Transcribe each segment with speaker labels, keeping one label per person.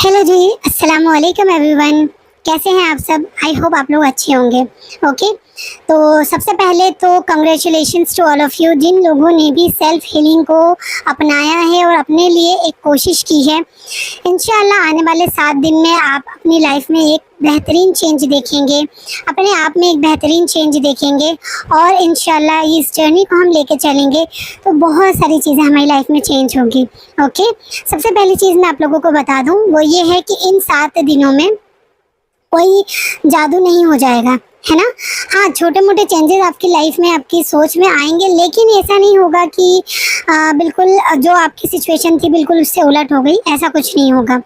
Speaker 1: Hello जी, अस्सलाम वालेकुम everyone. कैसे हैं आप सब? आई होप आप लोग अच्छे होंगे। ओके, तो सबसे पहले तो congratulations to all of you जिन लोगों ने भी सेल्फ हीलिंग को अपनाया है और अपने लिए एक कोशिश की है। इंशाल्लाह आने वाले 7 दिन में आप अपनी लाइफ में एक बेहतरीन चेंज देखेंगे, अपने आप में एक बेहतरीन चेंज देखेंगे और इंशाल्लाह इस जर्नी को हम लेके चलेंगे तो बहुत सारी चीज़ें हमारी लाइफ में चेंज होगी। ओके, सबसे पहली चीज़ मैं आप लोगों को बता दूं वो ये है कि इन 7 दिनों में कोई जादू नहीं हो जाएगा, है ना। हाँ, छोटे मोटे चेंजेस आपकी लाइफ में, आपकी सोच में आएंगे, लेकिन ऐसा नहीं होगा कि बिल्कुल जो आपकी सिचुएशन थी बिल्कुल उससे उलट हो गई, ऐसा कुछ नहीं होगा।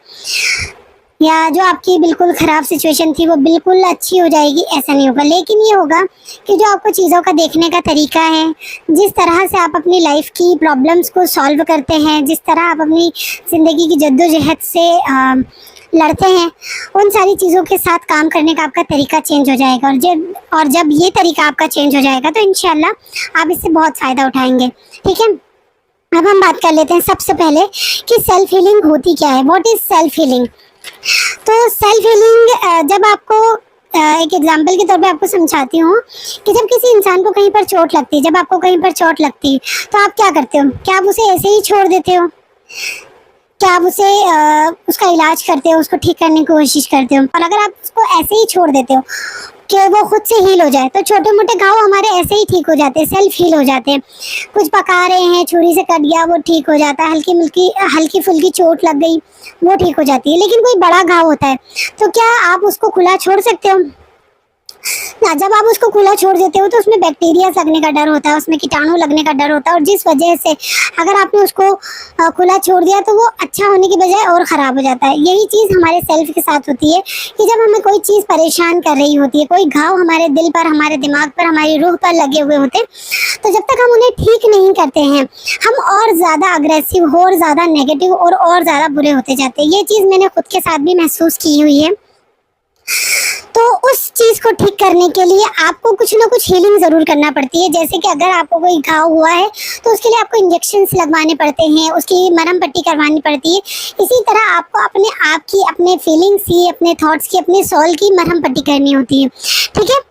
Speaker 1: या जो आपकी बिल्कुल ख़राब सिचुएशन थी वो बिल्कुल अच्छी हो जाएगी, ऐसा नहीं होगा। लेकिन ये होगा कि जो आपको चीज़ों का देखने का तरीका है, जिस तरह से आप अपनी लाइफ की प्रॉब्लम्स को सॉल्व करते हैं, जिस तरह आप अपनी ज़िंदगी की जद्दोजहद से लड़ते हैं, उन सारी चीज़ों के साथ काम करने का आपका तरीका चेंज हो जाएगा। और जब ये तरीका आपका चेंज हो जाएगा तो इंशाल्लाह आप इससे बहुत फ़ायदा उठाएंगे। ठीक है, अब हम बात कर लेते हैं सबसे पहले कि सेल्फ हीलिंग होती क्या है। What is self healing? तो सेल्फ हीलिंग जब आपको एक एग्जाम्पल के तौर पे आपको समझाती हूँ कि जब किसी इंसान को कहीं पर चोट लगती है, जब आपको कहीं पर चोट लगती है तो आप क्या करते हो? क्या आप उसे ऐसे ही छोड़ देते हो? क्या आप उसे उसका इलाज करते हो, उसको ठीक करने की कोशिश करते हो? और अगर आप उसको ऐसे ही छोड़ देते हो कि वो खुद से हील हो जाए, तो छोटे मोटे घाव हमारे ऐसे ही ठीक हो जाते हैं, सेल्फ हील हो जाते हैं। कुछ पका रहे हैं, छुरी से कट गया, वो ठीक हो जाता है। हल्की फुल्की चोट लग गई, वो ठीक हो जाती है। लेकिन कोई बड़ा घाव होता है तो क्या आप उसको खुला छोड़ सकते हो? ना, जब आप उसको खुला छोड़ देते हो तो उसमें बैक्टीरिया लगने का डर होता है, उसमें कीटाणु लगने का डर होता है, और जिस वजह से अगर आपने उसको खुला छोड़ दिया तो वो अच्छा होने की बजाय और ख़राब हो जाता है। यही चीज़ हमारे सेल्फ के साथ होती है कि जब हमें कोई चीज़ परेशान कर रही होती है, कोई घाव हमारे दिल पर, हमारे दिमाग पर, हमारी रूह पर लगे हुए होते, तो जब तक हम उन्हें ठीक नहीं करते हैं हम और ज़्यादा अग्रेसिव, और ज़्यादा नेगेटिव और ज़्यादा बुरे होते जाते हैं। ये चीज़ मैंने खुद के साथ भी महसूस की हुई है। तो उस चीज़ को ठीक करने के लिए आपको कुछ ना कुछ हीलिंग ज़रूर करना पड़ती है। जैसे कि अगर आपको कोई घाव हुआ है तो उसके लिए आपको इंजेक्शंस लगवाने पड़ते हैं, उसकी मरहम पट्टी करवानी पड़ती है। इसी तरह आपको अपने आप की, अपने फीलिंग्स की, अपने थॉट्स की, अपने सोल की मरहम पट्टी करनी होती है। ठीक है,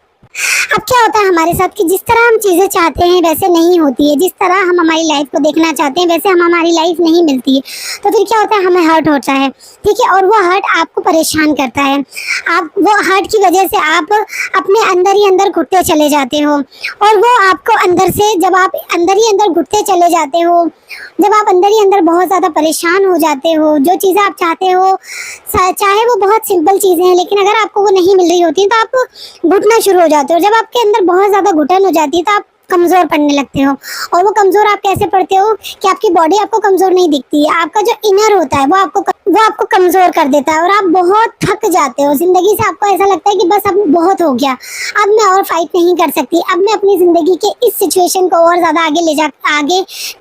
Speaker 1: अब क्या होता है हमारे साथ कि जिस तरह हम चीज़ें चाहते हैं वैसे नहीं होती है, जिस तरह हम हमारी लाइफ को देखना चाहते हैं वैसे हम हमारी लाइफ नहीं मिलती है। तो फिर क्या होता है, हमें हर्ट होता है। ठीक है, और वो हर्ट आपको परेशान करता है। आप वो हर्ट की वजह से आप अपने अंदर ही अंदर घुटते चले जाते हो, और वो आपको अंदर से, जब आप अंदर ही अंदर घुटते चले जाते हो, जब आप अंदर ही अंदर बहुत ज़्यादा परेशान हो जाते हो, जो चीज़ें आप चाहते हो, चाहे वो बहुत सिंपल चीज़ें हैं, लेकिन अगर आपको वो नहीं मिल रही होती तो आप घुटना शुरू हो जाते हो। जब आपके अंदर बहुत ज़्यादा घुटन हो जाती है तो आप कमज़ोर पड़ने लगते हो। और वो कमज़ोर आप कैसे पड़ते हो कि आपकी बॉडी आपको कमज़ोर नहीं दिखती है, आपका जो इनर होता है वो आपको कमज़ोर कर देता है, और आप बहुत थक जाते हो ज़िंदगी से। आपको ऐसा लगता है कि बस अब बहुत हो गया, अब मैं और फाइट नहीं कर सकती, अब मैं अपनी ज़िंदगी के इस सिचुएशन को और ज़्यादा आगे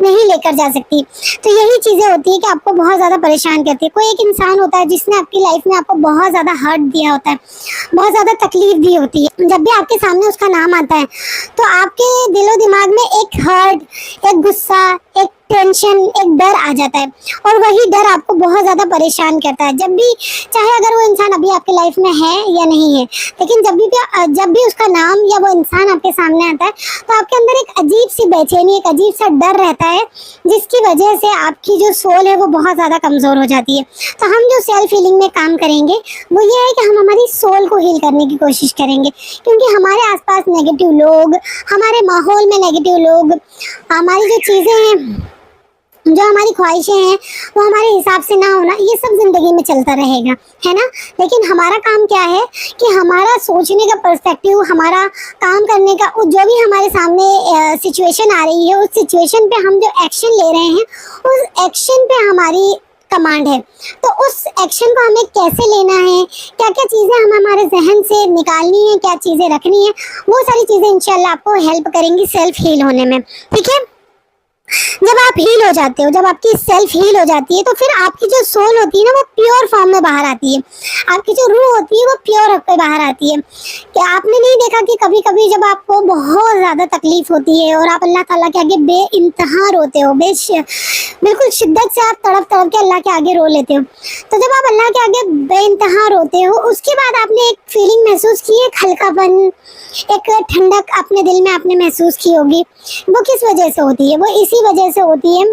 Speaker 1: नहीं लेकर जा सकती। तो यही चीज़ें होती है कि आपको बहुत ज़्यादा परेशान करती है। कोई एक इंसान होता है जिसने आपकी लाइफ में आपको बहुत ज़्यादा हर्ट दिया होता है, बहुत ज़्यादा तकलीफ दी होती है। जब भी आपके सामने उसका नाम आता है तो आपके दिलो दिमाग में एक हर्ट, एक गुस्सा, एक टेंशन, एक डर आ जाता है, और वही डर आपको बहुत ज़्यादा परेशान करता है। जब भी, चाहे अगर वो इंसान अभी आपके लाइफ में है या नहीं है, लेकिन जब भी उसका नाम या वो इंसान आपके सामने आता है तो आपके अंदर एक अजीब सी बेचैनी, एक अजीब सा डर रहता है, जिसकी वजह से आपकी जो सोल है वो बहुत ज़्यादा कमज़ोर हो जाती है। तो हम जो सेल्फ हीलिंग में काम करेंगे वो ये है कि हम हमारी सोल को हील करने की कोशिश करेंगे, क्योंकि हमारे आसपास नेगेटिव लोग, हमारे माहौल में नेगेटिव लोग, हमारी जो चीज़ें हैं, जो हमारी ख्वाहिशें हैं वो हमारे हिसाब से ना होना, ये सब ज़िंदगी में चलता रहेगा, है ना। लेकिन हमारा काम क्या है कि हमारा सोचने का पर्सपेक्टिव, हमारा काम करने का, जो भी हमारे सामने सिचुएशन आ रही है, उस सिचुएशन पे हम जो एक्शन ले रहे हैं उस एक्शन पे हमारी कमांड है। तो उस एक्शन को हमें कैसे लेना है, क्या क्या चीज़ें हमें हमारे जहन से निकालनी है, क्या चीज़ें रखनी है, वो सारी चीज़ें इंशाल्लाह आपको हेल्प करेंगी सेल्फ हील होने में। ठीक है, जब आप हील हो जाते हो, जब आपकी सेल्फ हील हो जाती है, तो फिर आपकी जो सोल होती है ना वो प्योर फॉर्म में बाहर आती है। आपकी जो रूह होती है वो प्योर होकर बाहर आती है। क्या आपने नहीं देखा कि कभी कभी जब आपको बहुत ज़्यादा तकलीफ होती है और आप अल्लाह ताला के आगे बेइंतहा रोते हो, बिल्कुल शिद्दत से आप तड़प तड़प के अल्लाह के आगे रो लेते हो, तो जब आप अल्लाह के आगे बेइंतहा रोते हो, उसके बाद आपने एक फीलिंग महसूस की, एक हल्कापन, एक ठंडक अपने दिल में आपने महसूस की होगी। वो किस वजह से होती है? वो इसी वजह से होती है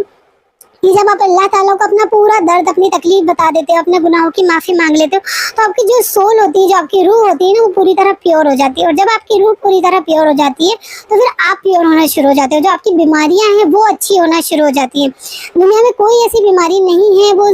Speaker 1: कि जब आप अल्लाह ताला को अपना पूरा दर्द, अपनी तकलीफ बता देते हो, अपने गुनाहों की माफ़ी मांग लेते हो, तो आपकी जो सोल होती है, जो आपकी रूह होती है ना, वो पूरी तरह प्योर हो जाती है। और जब आपकी रूह पूरी तरह प्योर हो जाती है तो फिर आप प्योर होना शुरू हो जाते हो। जो आपकी बीमारियां हैं वो अच्छी होना शुरू हो जाती हैं। दुनिया में कोई ऐसी बीमारी नहीं है वो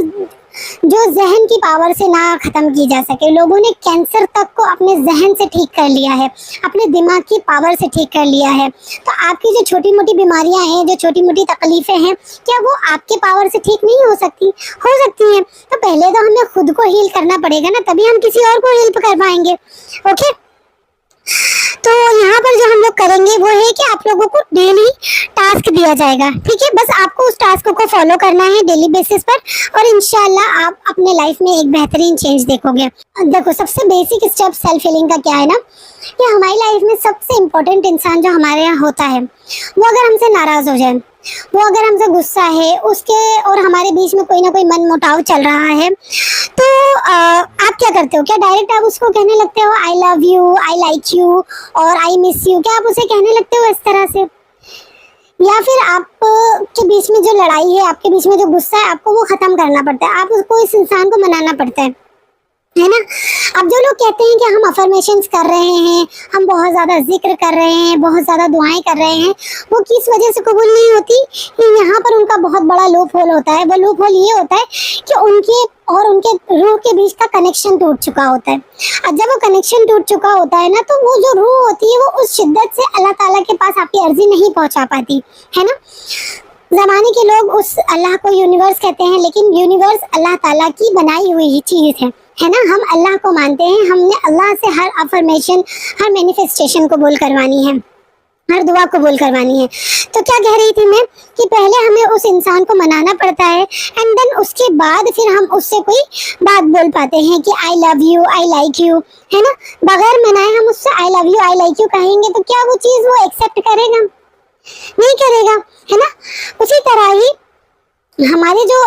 Speaker 1: जो जहन की पावर से ना ख़त्म की जा सके। लोगों ने कैंसर तक को अपने जहन से ठीक कर लिया है, अपने दिमाग की पावर से ठीक कर लिया है। तो आपकी जो छोटी मोटी बीमारियां हैं, जो छोटी मोटी तकलीफ़ें हैं, क्या वो आपके पावर से ठीक नहीं हो सकती? हो सकती हैं। तो पहले तो हमें खुद को हील करना पड़ेगा ना, तभी हम किसी और को हेल्प कर पाएंगे। ओके, तो यहाँ पर जो हम लोग करेंगे वो है कि आप लोगों को डेली टास्क दिया जाएगा, ठीक है? बस आपको उस टास्क को फॉलो करना है डेली बेसिस पर, और इंशाल्लाह आप अपने लाइफ में एक बेहतरीन चेंज देखोगे। देखो, सबसे बेसिक स्टेप सेल्फ हीलिंग का क्या है ना, कि हमारी लाइफ में सबसे इम्पोर्टेंट इंसान जो हमारे यहाँ होता है, वो अगर हमसे नाराज़ हो जाए, वो अगर हमसे गुस्सा है, उसके और हमारे बीच में कोई ना कोई मन मुटाव चल रहा है, तो आप क्या करते हो? क्या डायरेक्ट आप उसको कहने लगते हो I love you, I like you और आई मिस यू? क्या आप उसे कहने लगते हो इस तरह से? या फिर आप के बीच में जो लड़ाई है, आपके बीच में जो गुस्सा है, आपको वो ख़त्म करना पड़ता है, आप उसको, इस इंसान को मनाना पड़ता है ना? अब जो लोग कहते हैं कि हम अफर्मेशंस कर रहे हैं, हम बहुत ज़्यादा जिक्र कर रहे हैं, बहुत ज़्यादा दुआएं कर रहे हैं, वो किस वजह से कबूल नहीं होती? कि यहाँ पर उनका बहुत बड़ा लूप होल होता है। वो लूप होल ये होता है कि उनके और उनके रूह के बीच का कनेक्शन टूट चुका होता है। अब जब वो कनेक्शन टूट चुका होता है ना, तो वो जो रूह होती है वो उस शिद्दत से अल्लाह ताला के पास आपकी अर्जी नहीं पहुँचा पाती, है ना? ज़माने के लोग उस अल्लाह को यूनिवर्स कहते हैं, लेकिन यूनिवर्स अल्लाह ताला की बनाई हुई ही चीज़ है ना? हम अल्लाह को मानते हैं, हमने अल्लाह से हर अफर्मेशन, हर मैनिफेस्टेशन कबूल करवानी है, हर दुआ कबूल करवानी है। तो क्या कह रही थी मैं, कि पहले हमें उस इंसान को मनाना पड़ता है, एंड देन उसके बाद फिर हम उससे कोई बात बोल पाते हैं कि I love you, I like you, है ना? बगैर मनाए हम उससे I love you, I like you कहेंगे तो क्या वो चीज़ वो एक्सेप्ट करेगा? नहीं करेगा, है ना? उसी तरह ही हमारे जो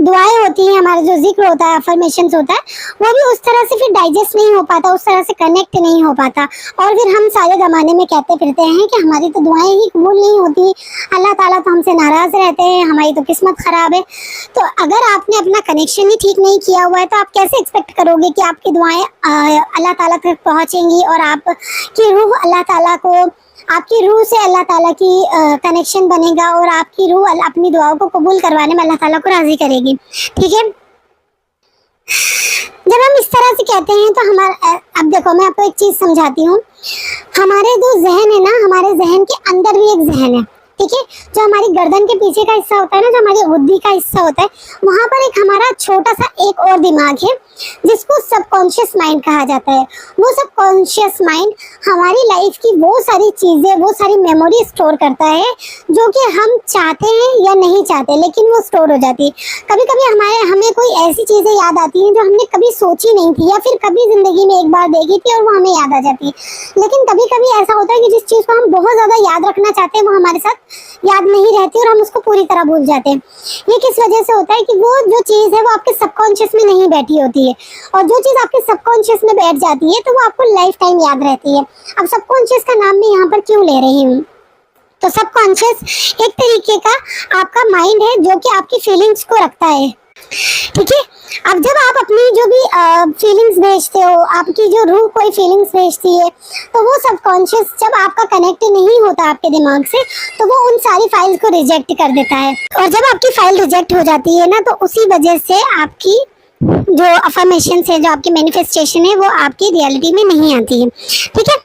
Speaker 1: दुआएं होती हैं, हमारा जो जिक्र होता है, अफर्मेशंस होता है, वो भी उस तरह से फिर डाइजेस्ट नहीं हो पाता, उस तरह से कनेक्ट नहीं हो पाता, और फिर हम सारे ज़माने में कहते फिरते हैं कि हमारी तो दुआएं ही कबूल नहीं होती, अल्लाह ताला तो हमसे नाराज़ रहते हैं, हमारी तो किस्मत ख़राब है। तो अगर आपने अपना कनेक्शन ही ठीक नहीं किया हुआ है, तो आप कैसे एक्सपेक्ट करोगे कि आपकी दुआएँ अल्लाह ताला तक पहुँचेंगी और आपकी रूह अल्लाह ताला को, आपकी रूह से अल्लाह ताला की कनेक्शन बनेगा और आपकी रूह अपनी दुआओं को कबूल करवाने में अल्लाह ताला को राज़ी करेगी, ठीक है? जब हम इस तरह से कहते हैं तो हमारा, अब देखो मैं आपको एक चीज़ समझाती हूँ। हमारे जो जहन है ना, हमारे जहन के अंदर भी एक जहन है, ठीक है? जो हमारी गर्दन के पीछे का हिस्सा होता है ना, जो हमारी बुद्धि का हिस्सा होता है, वहाँ पर एक हमारा छोटा सा एक और दिमाग है जिसको सबकॉन्शियस माइंड कहा जाता है। वो सबकॉन्शियस माइंड हमारी लाइफ की वो सारी चीज़ें, वो सारी मेमोरी स्टोर करता है जो कि हम चाहते हैं या नहीं चाहते, लेकिन वो स्टोर हो जाती है। कभी कभी हमें कोई ऐसी चीज़ें याद आती हैं जो हमने कभी सोची नहीं थी, या फिर कभी ज़िंदगी में एक बार देखी थी और वो हमें याद आ जाती है। लेकिन कभी कभी ऐसा होता है कि जिस चीज़ को हम बहुत ज़्यादा याद रखना चाहते हैं वो हमारे साथ याद नहीं रहती और हम उसको पूरी तरह भूल जाते हैं। ये किस वजह से होता है? कि वो जो चीज़ है वो आपके सबकॉन्शियस में नहीं बैठी होती है, और जो चीज़ आपके सबकॉन्शियस में बैठ जाती है तो वो आपको लाइफ टाइम याद रहती है। अब सबकॉन्शियस का नाम मैं यहाँ पर क्यों ले रही हूँ? तो सबकॉन्शियस एक तरीके का आपका माइंड है जो कि आपकी फीलिंग्स को रखता है, ठीक है? अब जब आप अपनी जो भी फीलिंग्स भेजते हो, आपकी जो रूह कोई फीलिंग्स भेजती है, तो वो सबकॉन्शियस जब आपका कनेक्ट नहीं होता आपके दिमाग से, तो वो उन सारी फाइल्स को रिजेक्ट कर देता है। और जब आपकी फाइल रिजेक्ट हो जाती है ना, तो उसी वजह से आपकी जो अफर्मेशन है, जो आपकी मैनिफेस्टेशन है, वो आपकी रियलिटी में नहीं आती है, ठीक है?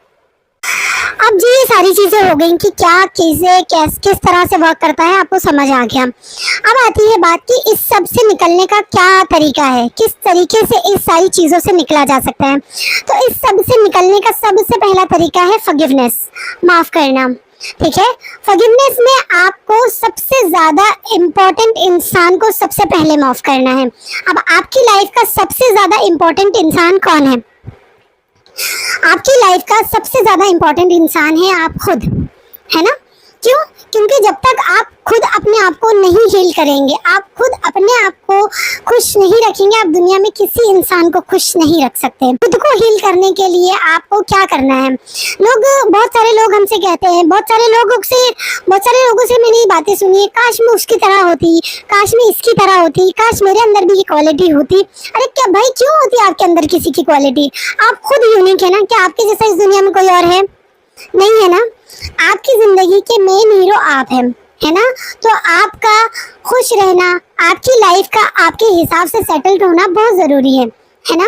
Speaker 1: अब जी ये सारी चीज़ें हो गई कि क्या चीज़ें किस तरह से वर्क करता है, आपको समझ आ गया। अब आती है बात कि इस सब से निकलने का क्या तरीका है, किस तरीके से इस सारी चीज़ों से निकला जा सकता है। तो इस सब से निकलने का सबसे पहला तरीका है फॉरगिवनेस, माफ़ करना। ठीक है। फॉरगिवनेस में आपको सबसे ज्यादा इम्पोर्टेंट इंसान को सबसे पहले माफ करना है। अब आपकी लाइफ का सबसे ज्यादा इम्पोर्टेंट इंसान कौन है? आपकी लाइफ का सबसे ज्यादा इम्पोर्टेंट इंसान है आप खुद, है ना? क्यों? क्योंकि जब तक आप खुद अपने आप को नहीं हील करेंगे, आप खुद अपने आप को खुश नहीं रखेंगे, आप दुनिया में किसी इंसान को खुश नहीं रख सकते। खुद को हील करने के लिए आपको क्या करना है? बहुत सारे लोग हमसे कहते हैं, बहुत सारे लोगों से मैंने ये बातें सुनी है, काश मैं उसकी तरह होती, काश मैं इसकी तरह होती, काश मेरे अंदर भी ये क्वालिटी होती। अरे क्या भाई, क्यों होती आपके अंदर किसी की क्वालिटी? आप खुद यूनिक है ना। क्या आपके जैसा इस दुनिया में कोई और है? नहीं है ना। आपकी जिंदगी के मेन हीरो आप हैं, है ना? तो आपका खुश रहना, आपकी लाइफ का आपके हिसाब से सेटल्ड होना बहुत जरूरी है ना?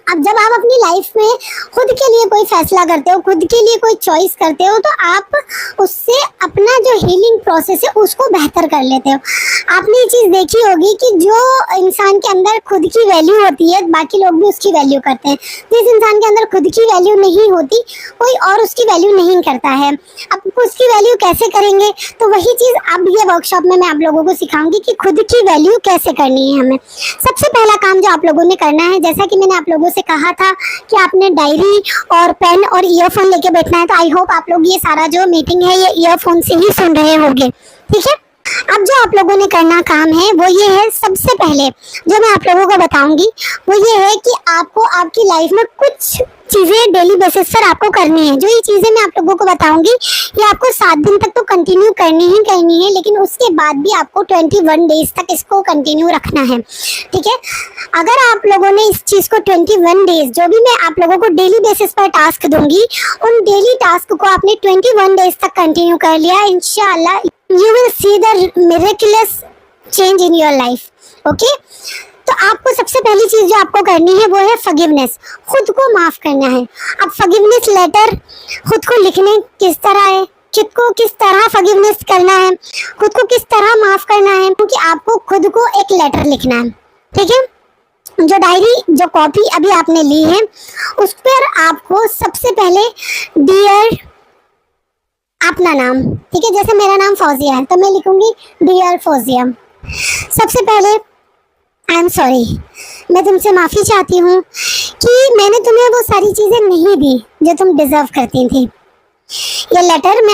Speaker 1: अब जब आप अपनी लाइफ में खुद के लिए कोई फैसला करते हो, खुद के लिए कोई चॉइस करते हो, तो आप उससे अपना जो हीलिंग प्रोसेस है उसको बेहतर कर लेते हो। आपने ये चीज़ देखी होगी कि जो इंसान के अंदर खुद की वैल्यू होती है, बाकी लोग भी उसकी वैल्यू करते हैं। जिस इंसान के अंदर खुद की वैल्यू नहीं होती, कोई और उसकी वैल्यू नहीं करता है। अब उसकी वैल्यू कैसे करेंगे? तो वही चीज़ अब ये वर्कशॉप में मैं आप लोगों को सिखाऊंगी कि खुद की वैल्यू कैसे करनी है हमें। सबसे पहला काम जो आप लोगों ने करना है, जैसा कि मैंने आप लोगों से कहा था कि आपने डायरी और पेन और ईयरफोन लेके बैठना है, तो आई होप आप लोग ये सारा जो मीटिंग है ये ईयरफोन से ही सुन रहे होंगे, ठीक है? अब जो आप लोगों ने करना काम है वो ये है, सबसे पहले जो मैं आप लोगों को बताऊंगी वो ये है कि आपको आपकी लाइफ में कुछ चीज़ें डेली बेसिस पर आपको करनी है। जो ये चीज़ें मैं आप लोगों को बताऊंगी ये आपको 7 दिन तक तो कंटिन्यू करनी है, लेकिन उसके बाद भी आपको 21 डेज तक इसको कंटिन्यू रखना है, ठीक है? अगर आप लोगों ने इस चीज़ को 21 डेज, जो भी मैं आप लोगों को डेली बेसिस पर टास्क दूंगी, उन डेली टास्क को आपने 21 डेज तक कंटिन्यू कर लिया, इंशाल्लाह you will see the miraculous change in your life, okay? तो आपको सबसे पहली चीज जो आपको करनी है वो है फॉरगिवनेस, खुद को माफ करना है। अब फॉरगिवनेस लेटर खुद को लिखने किस तरह है, खुद को किस तरह फॉरगिवनेस करना है, खुद को किस तरह माफ करना है, क्योंकि आपको खुद को एक लेटर लिखना है, ठीक है? जो डायरी, जो कॉपी अभी आपने ली है, उस पर आपको सबसे पहले डियर अपना नाम, ठीक है? जैसे मेरा नाम फौजिया है तो मैं लिखूंगी डियर फौजिया। सबसे पहले आई एम सॉरी, मैं तुमसे माफ़ी चाहती हूँ कि मैंने तुम्हें वो सारी चीज़ें नहीं दी जो तुम डिज़र्व करती थी। ये लेटर मैं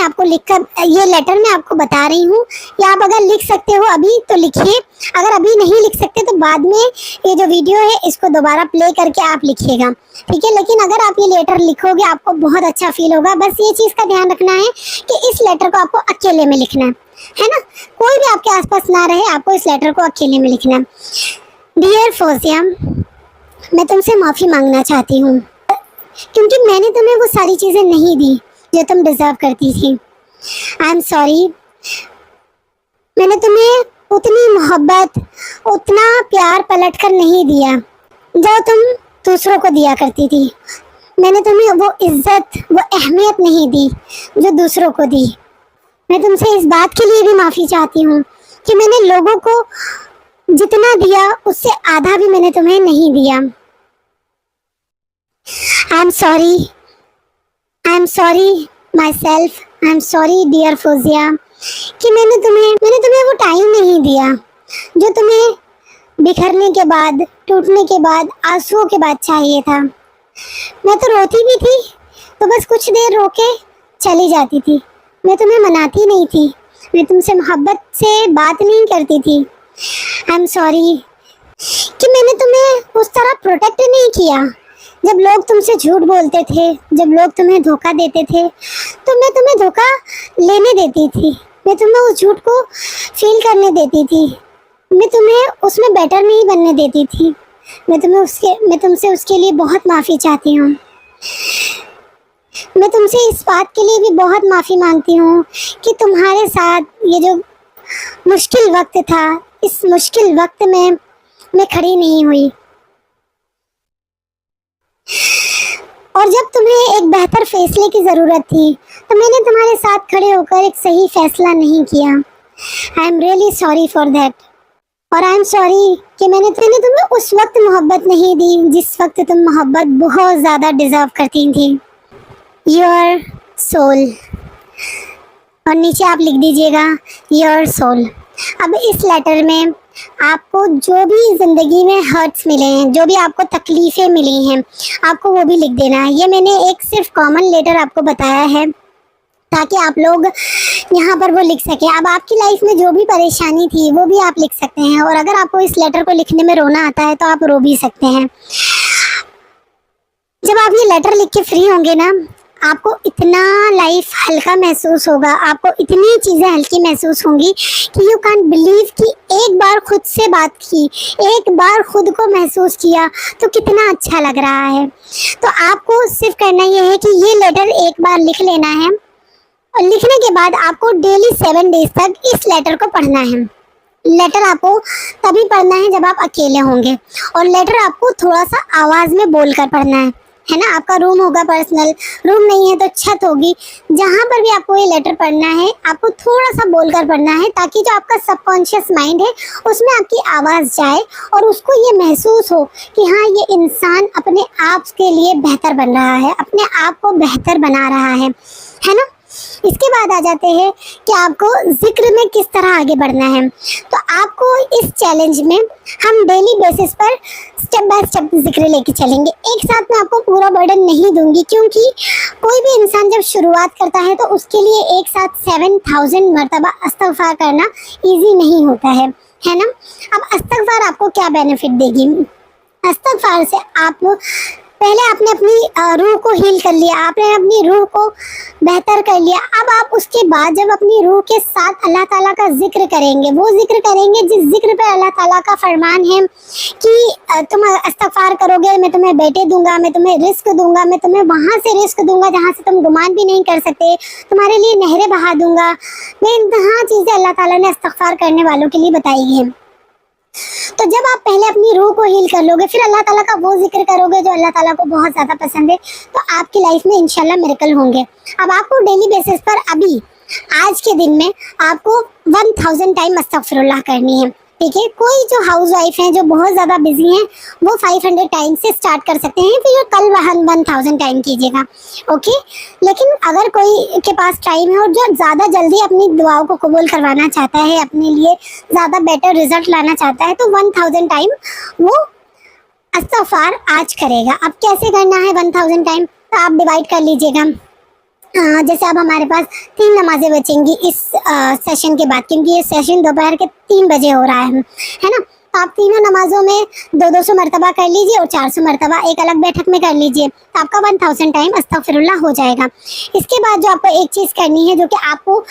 Speaker 1: आपको बता रही हूँ, या आप अगर लिख सकते हो अभी तो लिखिए, अगर अभी नहीं लिख सकते तो बाद में ये जो वीडियो है इसको दोबारा प्ले करके आप लिखिएगा, ठीक है? लेकिन अगर आप ये लेटर लिखोगे आपको बहुत अच्छा फील होगा। बस ये चीज़ का ध्यान रखना है कि इस लेटर को आपको अकेले में लिखना है ना? कोई भी आपके आसपास ना रहे, आपको इस लेटर को अकेले में लिखना है। डियर फौजिया, मैं तुमसे माफ़ी मांगना चाहती हूँ क्योंकि मैंने तुम्हें वो सारी चीज़ें नहीं दी जो तुम डिजर्व करती थी। आई एम सॉरी, मैंने तुम्हें उतनी मोहब्बत, उतना प्यार पलट कर नहीं दिया जो तुम दूसरों को दिया करती थी। मैंने तुम्हें वो इज्जत, वो अहमियत नहीं दी जो दूसरों को दी। मैं तुमसे इस बात के लिए भी माफ़ी चाहती हूँ कि मैंने लोगों को जितना दिया उससे आधा भी मैंने तुम्हें नहीं दिया। I am sorry myself, I am sorry dear Fauzia कि मैंने तुम्हें वो टाइम नहीं दिया जो तुम्हें बिखरने के बाद, टूटने के बाद, आंसुओं के बाद चाहिए था। मैं तो रोती भी थी तो बस कुछ देर रो के चली जाती थी। मैं तुम्हें मनाती नहीं थी, मैं तुमसे मोहब्बत से बात नहीं करती थी। आई एम सॉरी कि मैंने तुम्हें उस तरह प्रोटेक्ट नहीं किया। जब लोग तुमसे झूठ बोलते थे, जब लोग तुम्हें धोखा देते थे, तो मैं तुम्हें धोखा लेने देती थी, मैं तुम्हें उस झूठ को फील करने देती थी, मैं तुम्हें उसमें बेटर नहीं बनने देती थी। मैं तुमसे उसके लिए बहुत माफ़ी चाहती हूँ। मैं तुमसे इस बात के लिए भी बहुत माफ़ी मांगती हूँ कि तुम्हारे साथ ये जो मुश्किल वक्त था, इस मुश्किल वक्त में मैं खड़ी नहीं हुई, और जब तुम्हें एक बेहतर फैसले की ज़रूरत थी तो मैंने तुम्हारे साथ खड़े होकर एक सही फैसला नहीं किया। I am really sorry for that. और आई एम सॉरी कि मैंने तुम्हें उस वक्त मोहब्बत नहीं दी जिस वक्त तुम मोहब्बत बहुत ज़्यादा डिज़र्व करती थी। Your soul. और नीचे आप लिख दीजिएगा योर सोल। अब इस लेटर में आपको जो भी ज़िंदगी में हर्ट्स मिले हैं, जो भी आपको तकलीफ़ें मिली हैं, आपको वो भी लिख देना है। ये मैंने एक सिर्फ कॉमन लेटर आपको बताया है ताकि आप लोग यहाँ पर वो लिख सकें। अब आपकी लाइफ में जो भी परेशानी थी वो भी आप लिख सकते हैं, और अगर आपको इस लेटर को लिखने में रोना आता है तो आप रो भी सकते हैं। जब आप ये लेटर लिख के फ्री होंगे ना, आपको इतना लाइफ हल्का महसूस होगा, आपको इतनी चीज़ें हल्की महसूस होंगी कि यू कांट बिलीव कि एक बार खुद से बात की, एक बार खुद को महसूस किया तो कितना अच्छा लग रहा है। तो आपको सिर्फ करना ये है कि ये लेटर एक बार लिख लेना है, और लिखने के बाद आपको डेली 7 डेज तक इस लेटर को पढ़ना है। लेटर आपको तभी पढ़ना है जब आप अकेले होंगे, और लेटर आपको थोड़ा सा आवाज़ में बोलकर पढ़ना है ना। आपका रूम होगा पर्सनल, रूम नहीं है तो छत होगी, जहाँ पर भी आपको ये लेटर पढ़ना है आपको थोड़ा सा बोलकर पढ़ना है, ताकि जो आपका सबकॉन्शियस माइंड है उसमें आपकी आवाज़ जाए और उसको ये महसूस हो कि हाँ, ये इंसान अपने आप के लिए बेहतर बन रहा है, अपने आप को बेहतर बना रहा है ना। इसके बाद आ जाते हैं कि आपको जिक्र में किस तरह आगे बढ़ना है। तो आपको इस चैलेंज में हम डेली बेसिस पर स्टेप बाय स्टेप जिक्र लेके चलेंगे। एक साथ मैं आपको पूरा बर्डन नहीं दूंगी, क्योंकि कोई भी इंसान जब शुरुआत करता है तो उसके लिए एक साथ 7000 मरतबा इस्तिग़फ़ार करना ईजी नहीं होता है ना। अब इस्तिग़फ़ार आपको क्या बेनिफिट देगी? इस्तिग़फ़ार से आप पहले आपने अपनी रूह को हील कर लिया, आपने अपनी रूह को बेहतर कर लिया। अब आप उसके बाद जब अपनी रूह के साथ अल्लाह ताला का जिक्र करेंगे, वो जिक्र करेंगे जिस जिक्र पे अल्लाह ताला का फरमान है कि तुम इस्तिग़फ़ार करोगे मैं तुम्हें बेटे दूंगा, मैं तुम्हें रिस्क दूंगा, मैं तुम्हें वहाँ से रिस्क दूंगा जहाँ से तुम गुमान भी नहीं कर सकते, तुम्हारे लिए नहरें बहा दूंगा। मैं इंतहा चीज़ें अल्लाह ताला ने इस्तिग़फ़ार करने वालों के लिए बताई हैं। तो जब आप पहले अपनी रूह को हील कर लोगे, फिर अल्लाह ताला का वो जिक्र करोगे जो अल्लाह ताला को बहुत ज़्यादा पसंद है, तो आपकी लाइफ में इंशाल्लाह मिरेकल होंगे। अब आपको डेली बेसिस पर अभी आज के दिन में आपको 1000 टाइम अस्तगफिरुल्लाह करनी है, ठीक है। कोई जो हाउस वाइफ हैं जो बहुत ज़्यादा बिजी हैं वो 500 टाइम से स्टार्ट कर सकते हैं, फिर कल 1000 टाइम कीजिएगा, ओके। लेकिन अगर कोई के पास टाइम है और जो ज़्यादा जल्दी अपनी दुआओं को कबूल करवाना चाहता है, अपने लिए ज़्यादा बेटर रिजल्ट लाना चाहता है, तो 1000 टाइम वो इस्तिग़फ़ार आज करेगा। अब कैसे करना है 1000 टाइम? तो आप डिवाइड कर लीजिएगा। जैसे अब हमारे पास 3 नमाज़ें बचेंगी इस सेशन के बाद, क्योंकि ये सेशन दोपहर के 3 बजे हो रहा है ना। तो आप तीनों नमाज़ों में 200 मरतबा कर लीजिए और 400 मरतबा एक अलग बैठक में कर लीजिए, तो आपका 1000 टाइम अस्तगफिरुल्लाह हो जाएगा। इसके बाद जो आपको एक चीज़ करनी है, जो कि आपको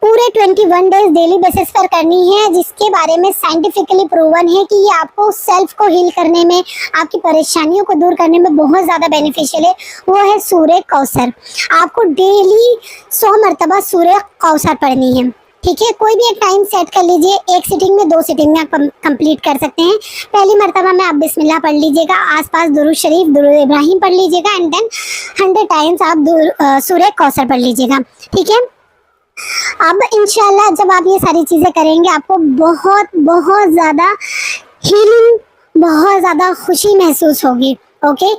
Speaker 1: पूरे 21 डेज डेली बेसिस पर करनी है, जिसके बारे में साइंटिफिकली प्रूवन है कि ये आपको सेल्फ को हील करने में, आपकी परेशानियों को दूर करने में बहुत ज़्यादा बेनिफिशियल है, वो है सूरह कौसर। आपको डेली 100 मरतबा सूरह कौसर पढ़नी है, ठीक है। कोई भी एक टाइम सेट कर लीजिए, एक सिटिंग में 2 सिटिंग में आप कंप्लीट कर सकते हैं। पहली मरतबा में आप बिस्मिल्लाह पढ़ लीजिएगा, आसपास दुरूद शरीफ, दुरूद इब्राहिम पढ़ लीजिएगा, एंड देन 100 टाइम्स आप सूरह कौसर पढ़ लीजिएगा, ठीक है। अब इंशाल्लाह जब आप ये सारी चीज़ें करेंगे आपको बहुत बहुत ज़्यादा हीलिंग, बहुत ज़्यादा खुशी महसूस होगी, ओके।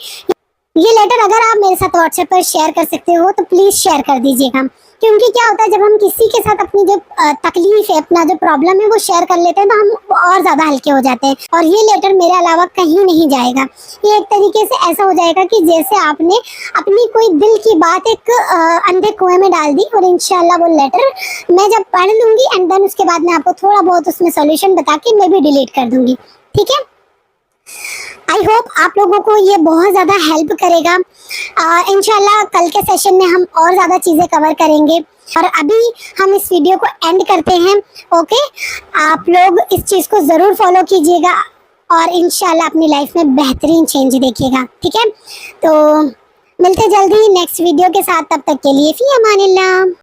Speaker 1: ये लेटर अगर आप मेरे साथ व्हाट्सएप पर शेयर कर सकते हो तो प्लीज़ शेयर कर दीजिएगा, क्योंकि क्या होता है जब हम किसी के साथ अपनी जो तकलीफ है, अपना जो प्रॉब्लम है वो शेयर कर लेते हैं तो हम और ज़्यादा हल्के हो जाते हैं, और ये लेटर मेरे अलावा कहीं नहीं जाएगा। ये एक तरीके से ऐसा हो जाएगा कि जैसे आपने अपनी कोई दिल की बात एक अंधे कुएं में डाल दी, और इंशाल्लाह वो लेटर मैं जब पढ़ लूँगी एंड देन उसके बाद मैं आपको थोड़ा बहुत उसमें सोल्यूशन बता के मैं भी डिलीट कर दूँगी, ठीक है। आई होप आप लोगों को ये बहुत ज़्यादा हेल्प करेगा। इंशाल्लाह कल के सेशन में हम और ज़्यादा चीज़ें कवर करेंगे, और अभी हम इस वीडियो को एंड करते हैं, ओके। आप लोग इस चीज़ को ज़रूर फॉलो कीजिएगा और इंशाल्लाह अपनी लाइफ में बेहतरीन चेंज देखिएगा, ठीक है। तो मिलते जल्दी नेक्स्ट वीडियो के साथ, तब तक के लिए फ़ी अमानिल्लाह।